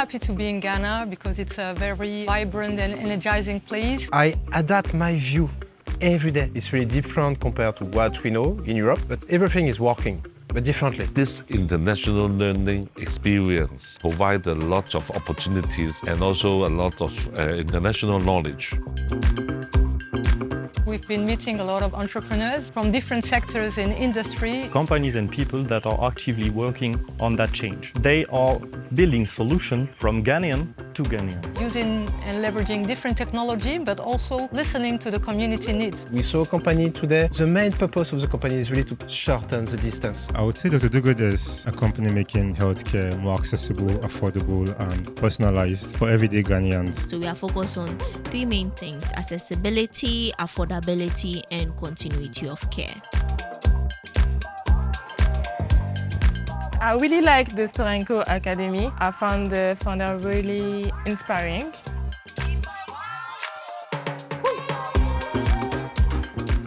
happy to be in Ghana because it's a very vibrant and energizing place. I adapt my view every day. It's really different compared to what we know in Europe, but everything is working, but differently. This international learning experience provides a lot of opportunities and also a lot of international knowledge. We've been meeting a lot of entrepreneurs from different sectors in industry. Companies and people that are actively working on that change. They are building solutions from Ghanaian to Ghanaian. Using and leveraging different technology, but also listening to the community needs. We saw a company today. The main purpose of the company is really to shorten the distance. I would say Dr. Dogood is a company making healthcare more accessible, affordable, and personalized for everyday Ghanaians. So we are focused on three main things: accessibility, affordability, and continuity of care. I really like the Storenco Academy. I found the founder really inspiring.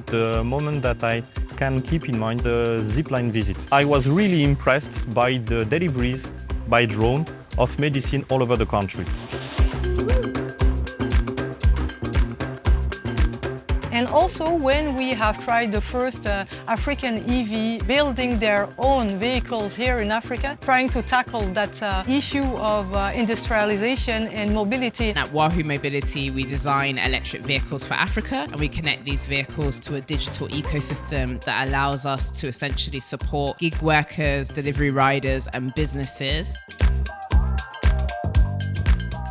The moment that I can keep in mind the zipline visit. I was really impressed by the deliveries by drone of medicine all over the country. And also when we have tried the first African EV building their own vehicles here in Africa, trying to tackle that issue of industrialization and mobility. At Wahoo Mobility, we design electric vehicles for Africa, and we connect these vehicles to a digital ecosystem that allows us to essentially support gig workers, delivery riders, and businesses.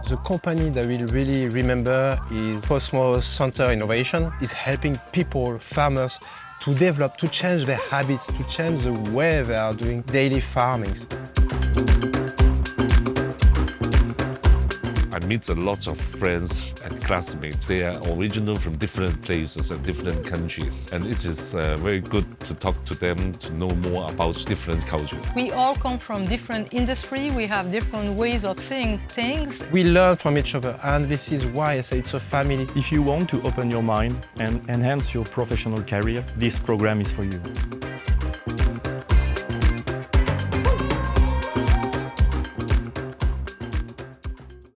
The company that we'll really remember is Cosmos Center Innovation. Is helping people, farmers, to develop, to change their habits, to change the way they are doing daily farmings. I meet a lot of friends and classmates. They are original from different places and different countries. And it is very good to talk to them, to know more about different cultures. We all come from different industry. We have different ways of seeing things. We learn from each other, and this is why I say it's a family. If you want to open your mind and enhance your professional career, this program is for you.